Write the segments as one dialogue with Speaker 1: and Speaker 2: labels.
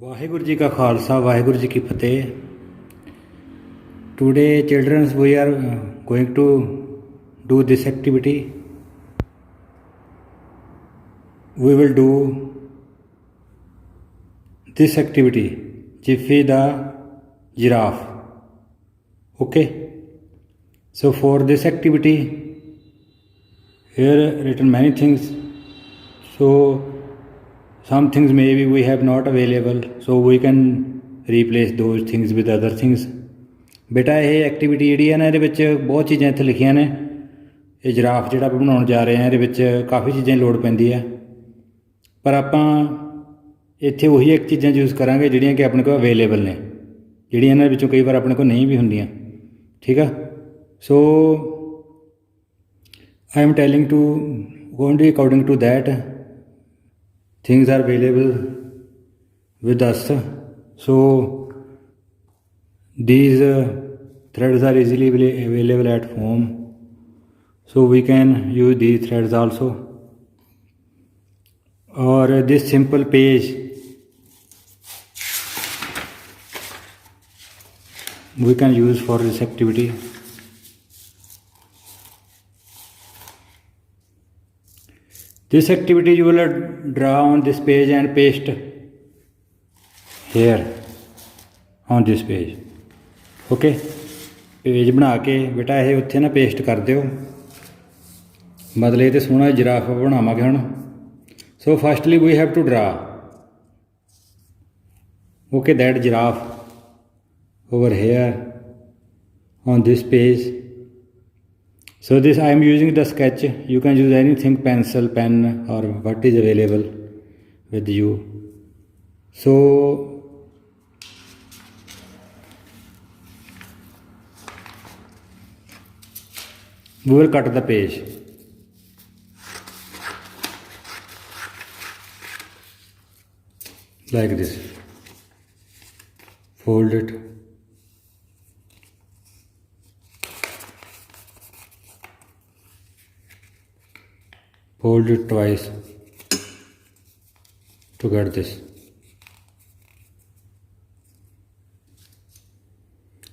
Speaker 1: वाहिगुरु जी का खालसा वाहिगुरु जी की फतेह। Today childrens we are going to do this activity. We will do this activity, Jiffy the giraffe. Okay, so for this activity here written many things, so some things maybe we have not available, so we can replace those things with other things. बेटा ਇਹ activity ਜਿਹੜੀ ਹੈ ਨਾ, ਇਹਦੇ ਵਿੱਚ ਬਹੁਤ ਚੀਜ਼ਾਂ ਇੱਥੇ ਲਿਖੀਆਂ ਨੇ। ਇਹ ਜਿਰਾਫ ਜਿਹੜਾ ਆਪਾਂ ਬਣਾਉਣ ਜਾ ਰਹੇ ਹਾਂ, ਇਹਦੇ ਵਿੱਚ ਕਾफ़ੀ ਚੀਜ਼ਾਂ ਦੀ ਲੋੜ ਪੈਂਦੀ ਹੈ, ਪਰ ਆਪਾਂ ਇੱਥੇ ਉਹੀ ਇੱਕ ਚੀਜ਼ਾਂ ਯੂਜ਼ ਕਰਾਂਗੇ ਜਿਹੜੀਆਂ ਕਿ ਆਪਣੇ ਕੋਲ ਅਵੇਲੇਬਲ ਨੇ, ਜਿਹੜੀਆਂ ਇਹਨਾਂ ਵਿੱਚੋਂ ਕਈ ਵਾਰ ਆਪਣੇ ਕੋਲ ਨਹੀਂ ਵੀ ਹੁੰਦੀਆਂ। ਠੀਕ ਆ, ਸੋ I am telling to only according to that things are available with us. So these threads are easily available at home, so we can use these threads also. Or this simple page we can use for this activity. This activity you will draw on this page and paste here on this page. Okay, page बना के बेटा ये उत्थे ना paste कर दिओ, मतलब ये तो सोहना जिराफ बनावांगे हुण। So firstly we have to draw, okay, that giraffe over here on this page. So this I am using the sketch, you can use anything, pencil, pen, or what is available with you. So we will cut the page. Like this, fold it, fold it twice to get this.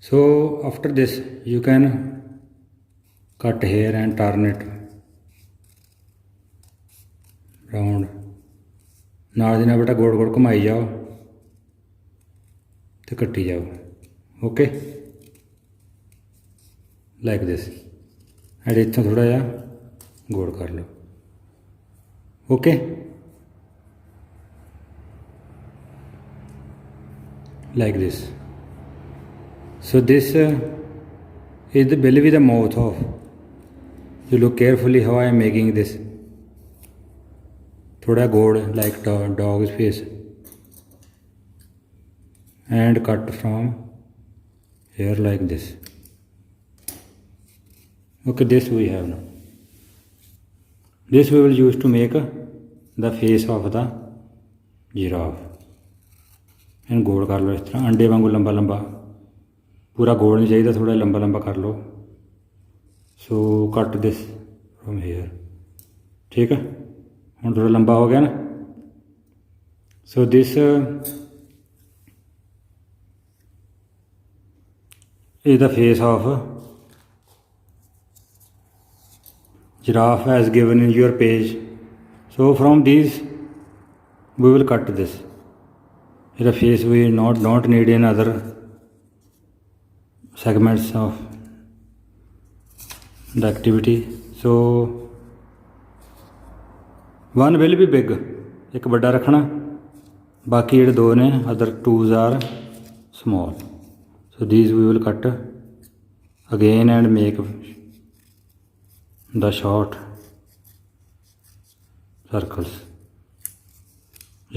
Speaker 1: So after this you can cut here and turn it round. ਨਾਲ ਦੀ ਨਾਲ ਬੇਟਾ ਗੋਲ ਗੋਲ ਘੁਮਾਈ ਜਾਓ ਤੇ ਕੱਟੀ ਜਾਓ। Okay, like this, and ਇੱਥੋਂ ਥੋੜ੍ਹਾ ਜਿਹਾ ਗੋਲ ਕਰ ਲਓ। Okay, like this. So this is the belly with the mouth of. You look carefully how I am making this. थोड़ा गोल like dog's face, and cut from here like this. Okay, this we have now. This we will use to make the face of the giraffe. ਇਹਨੂੰ ਗੋਲ ਕਰ ਲਓ ਇਸ ਤਰ੍ਹਾਂ, ਅੰਡੇ ਵਾਂਗੂ ਲੰਬਾ ਲੰਬਾ, ਪੂਰਾ ਗੋਲ ਨਹੀਂ ਚਾਹੀਦਾ, ਥੋੜਾ ਲੰਬਾ ਲੰਬਾ ਕਰ ਲਓ। ਸੋ ਕੱਟ ਦਿਸ ਫਰੋਮ ਹੇਅਰ। ਠੀਕ ਆ, ਹੁਣ ਥੋੜਾ ਲੰਬਾ ਹੋ ਗਿਆ ਨਾ। ਸੋ ਦਿਸ is the face of giraffe as given in your page. So from these we will cut this. The face we don't need in other segments of the activity. So one will be big, एक बड़ा रखना, बाकी ਜਿਹੜੇ ਦੋ ਨੇ other twos are small. So these we will cut again and make the short circles.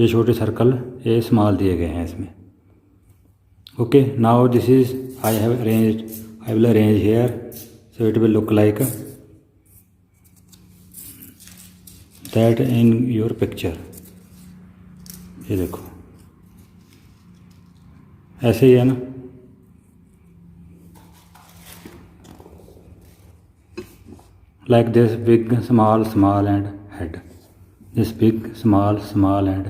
Speaker 1: ये छोटे circle ये स्मॉल दिए गए हैं इसमें। Okay, now this is I will arrange here, so it will look like that in your picture. ये देखो ऐसे ही है ना। Like this, big, small, small and head. This big, small, small and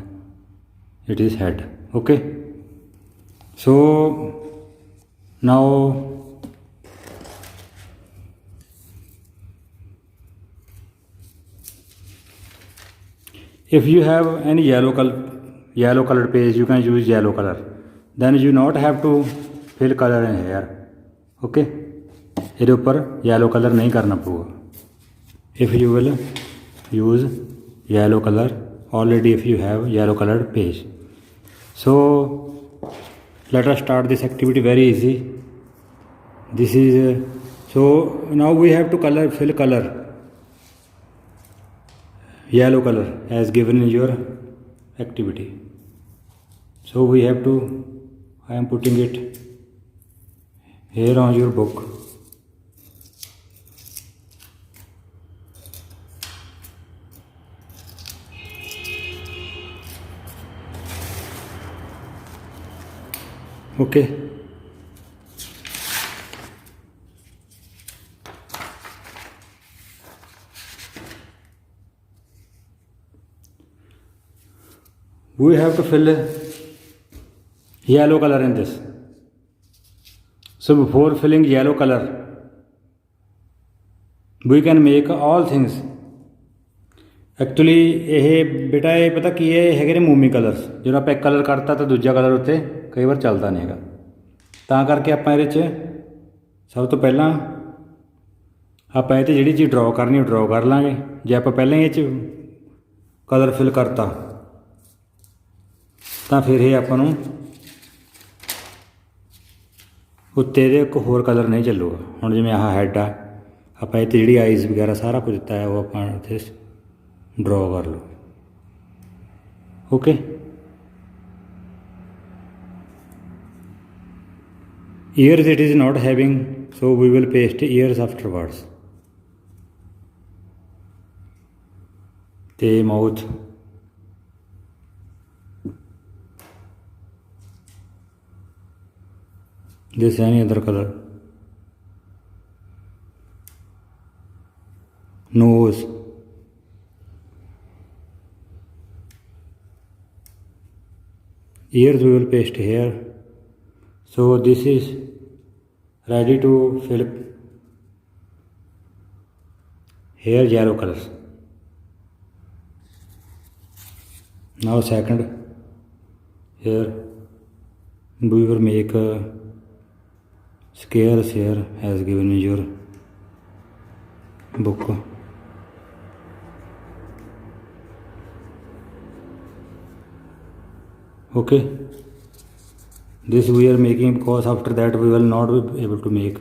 Speaker 1: it is head. Okay, so now if you have any yellow colored page, you can use yellow color, then you not have to fill color in here. Okay, ਇਹਦੇ ਉੱਪਰ yellow color नहीं करना पड़ेगा. If you will use yellow color already, if you have yellow colored page. So let us start this activity. Very easy. This is so now we have to fill color yellow color as given in your activity. So we have to, I am putting it here on your book. Okay, we have to fill yellow color in this. So before filling yellow color, we can make all things. Actually ਇਹ ਬੇਟਾ ਇਹ ਪਤਾ ਕੀ ਹੈ, ਇਹ ਹੈਗੇ ਨੇ ਮੋਮੀ colours. ਜਦੋਂ ਆਪਾਂ ਇੱਕ ਕਲਰ ਕੱਢਤਾ ਤਾਂ ਦੂਜਾ ਕਲਰ ਉੱਤੇ ਕਈ ਵਾਰ ਚੱਲਦਾ ਨਹੀਂ ਹੈਗਾ, ਤਾਂ ਕਰਕੇ ਆਪਾਂ ਇਹਦੇ 'ਚ ਸਭ ਤੋਂ ਪਹਿਲਾਂ ਆਪਾਂ ਇਹ 'ਤੇ ਜਿਹੜੀ ਚੀਜ਼ ਡਰੋ ਕਰਨੀ ਉਹ ਡਰੋ ਕਰ ਲਾਂਗੇ. ਜੇ ਆਪਾਂ ਪਹਿਲਾਂ ਹੀ ਇਹ 'ਚ ਕਲਰ ਫਿਲ ਕਰਤਾ ਤਾਂ ਫਿਰ ਇਹ ਆਪਾਂ ਨੂੰ ਉੱਤੇ ਇਹਦੇ ਇੱਕ ਹੋਰ ਕਲਰ ਨਹੀਂ ਚੱਲੂਗਾ. ਹੁਣ ਜਿਵੇਂ ਆਹ ਹੈਡ ਆ, ਆਪਾਂ ਇਹ 'ਤੇ ਜਿਹੜੀ ਆਈਜ਼ ਵਗੈਰਾ ਸਾਰਾ ਕੁਝ ਦਿੱਤਾ ਹੈ ਉਹ ਆਪਾਂ ਇੱਥੇ ड्रॉ कर लो. Okay, ears it is not having, so we will paste ears afterwards. ते mouth, this any other color, nose, ears we will paste here. So this is ready to fill here yellow colors. Now second, here we will make squares here as given in your book. Okay, this we are making because after that we will not be able to make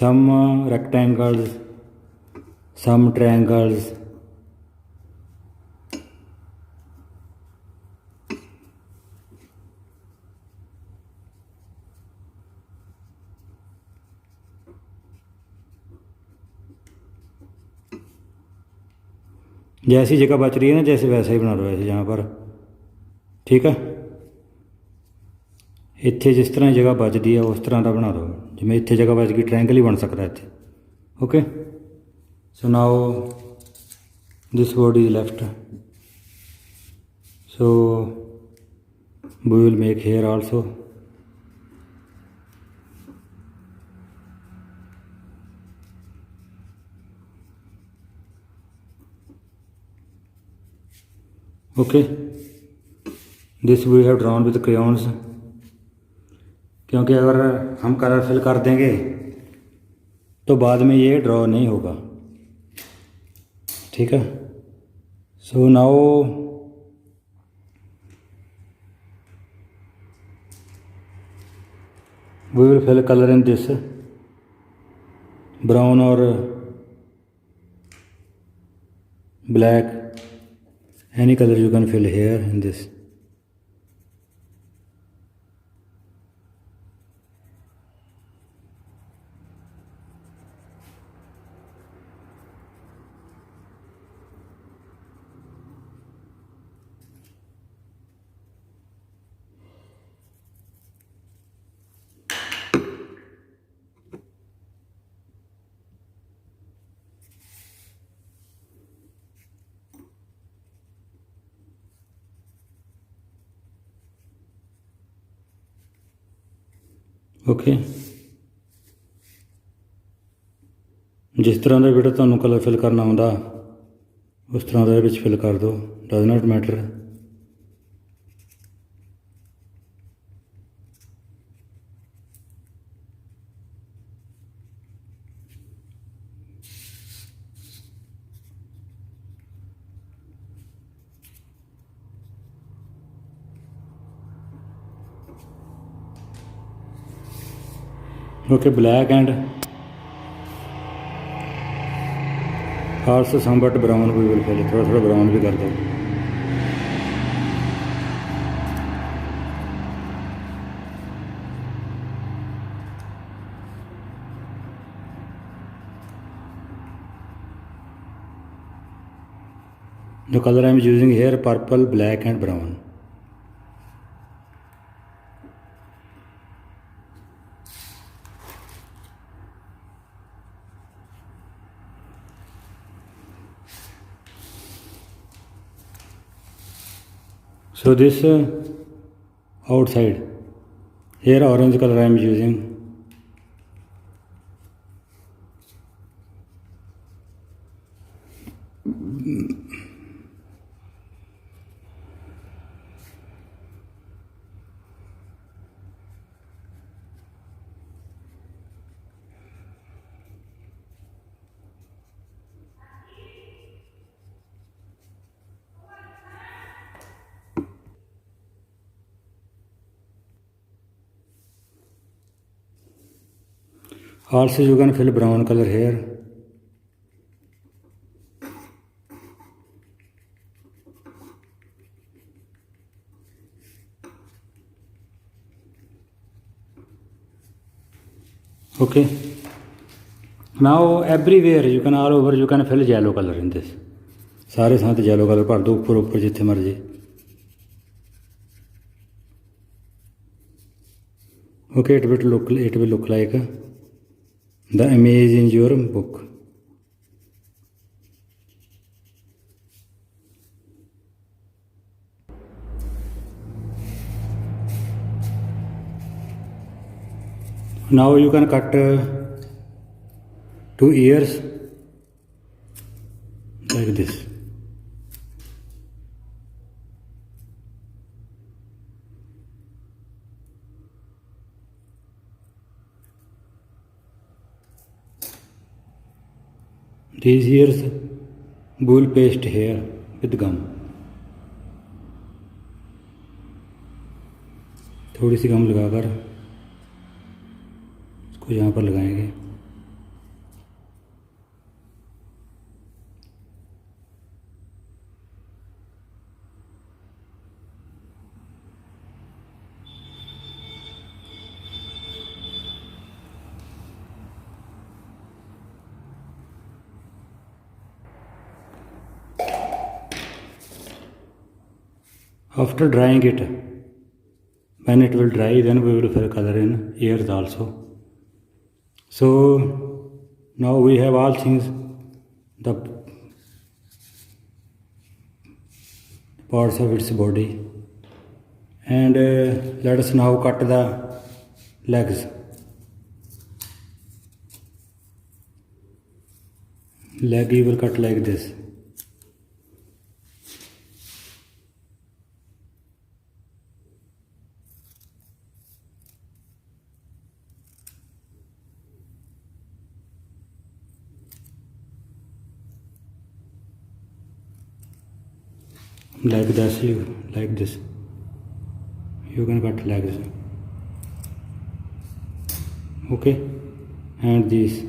Speaker 1: some rectangles, some triangles. जैसी जगह बच रही है ना, जैसे वैसा ही बना लो ऐसे यहाँ पर. ठीक है, इत्थे जिस तरह जगह बचती है उस तरह का बना दो. जिमें इत्थे जगह बच गई, ट्रायंगल ही बन सकता है इत्थे. Okay, so now this body is left, so we will make hair also. Okay, this we have drawn with crayons, क्योंकि अगर हम कलर फिल कर देंगे तो बाद में ये ड्रॉ नहीं होगा. ठीक है, so now we will fill colour in this brown और black. Any color you can fill here in this. Okay जिस तरह का बेटा तुहानूं कलर फिल करना आउंदा उस तरह का विच फिल कर दो, does not matter. Okay black and also somewhat brown we will fill, थोड़ा थोड़ा ब्राउन भी कर दो। The color I am using here purple, black and brown. So this outside here orange color I am using. Also you can fill brown color here. Okay, now everywhere you can, all over you can fill yellow color in this. सारे साथ yellow colour भर दो ऊपर ऊपर जिथे मर्जी। Okay, it will look like the image in your book. Now you can cut 2 ears like this. These ears we will paste here with gum. थोड़ी सी गम लगाकर इसको यहाँ पर लगाएंगे। After drying it, when it will dry, then we will fill color in ears also. So now we have all things, the parts of its body, and let us now cut the legs. Leg we will cut like this. Like this, like this you can cut legs. Okay, and these.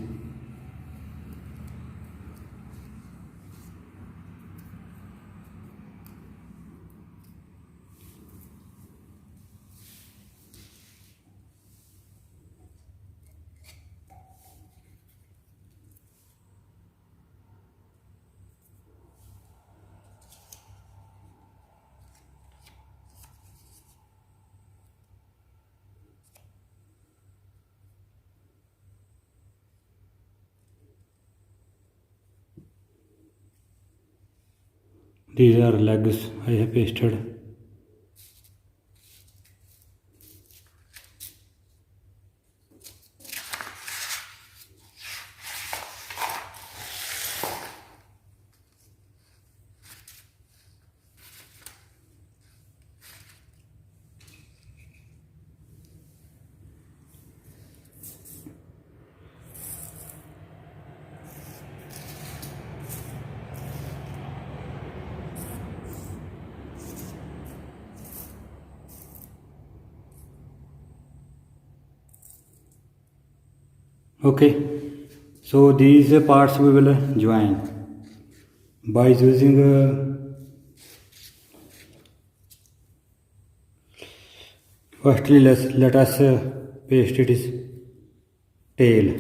Speaker 1: These are legs I have pasted. Okay, so these parts we will join by using firstly let us paste its tail.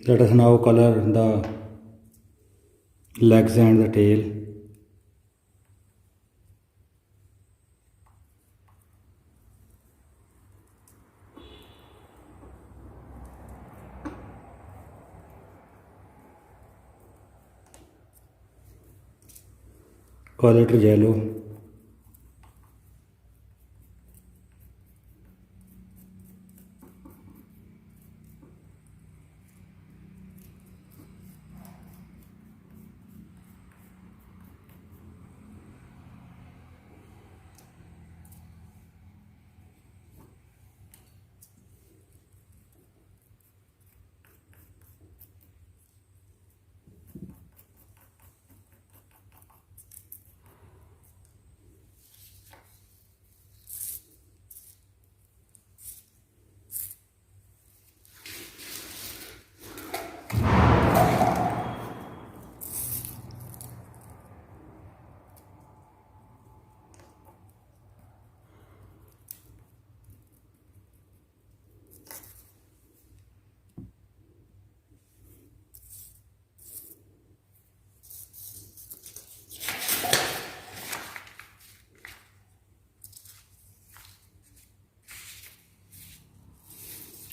Speaker 1: Let us now color the legs and the tail. Color it yellow.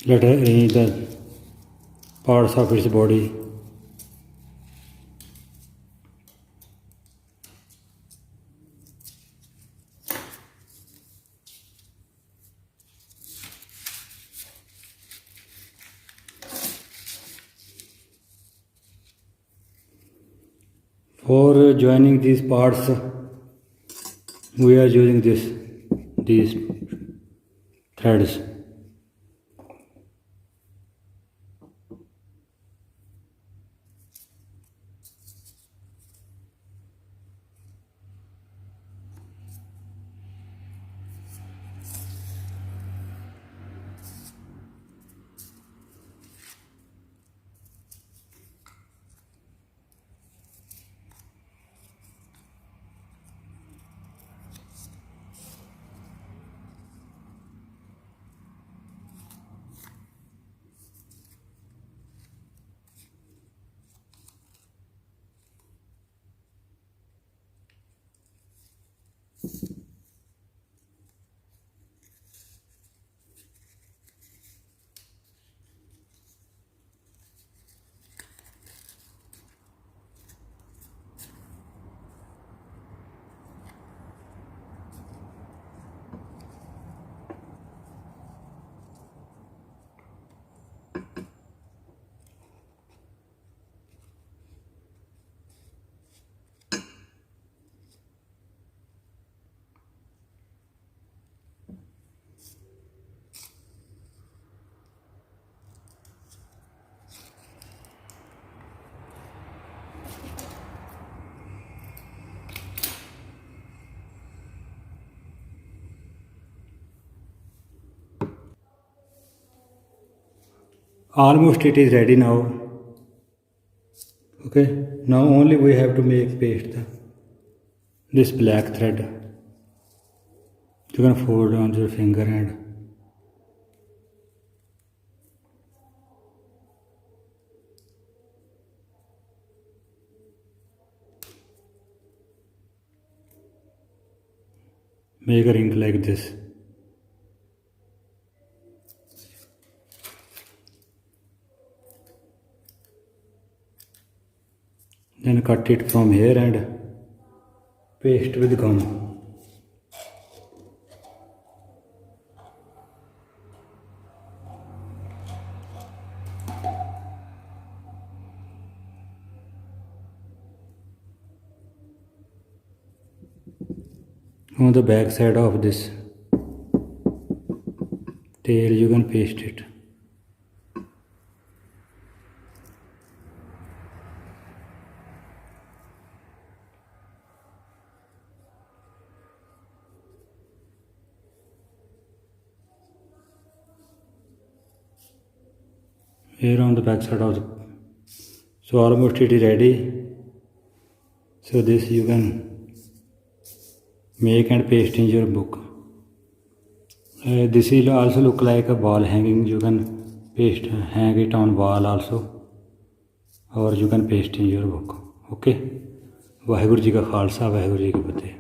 Speaker 1: Let us arrange the parts of its body. For joining these parts, we are using these threads. Almost it is ready now. Okay, now only we have to paste this black thread. You can fold on your finger and make a ring like this. Then cut it from here and paste with gum. On the back side of this tail you can paste it. Here on the back side of the, so almost it is ready. So this you can make and paste in your book. This will also look like a wall hanging. You can hang it on wall also, or you can paste in your book. Okay. Waheguru ji ਕਾ ਖਾਲਸਾ ਵਾਹਿਗੁਰੂ ਜੀ ਕੀ ਫਤਿਹ।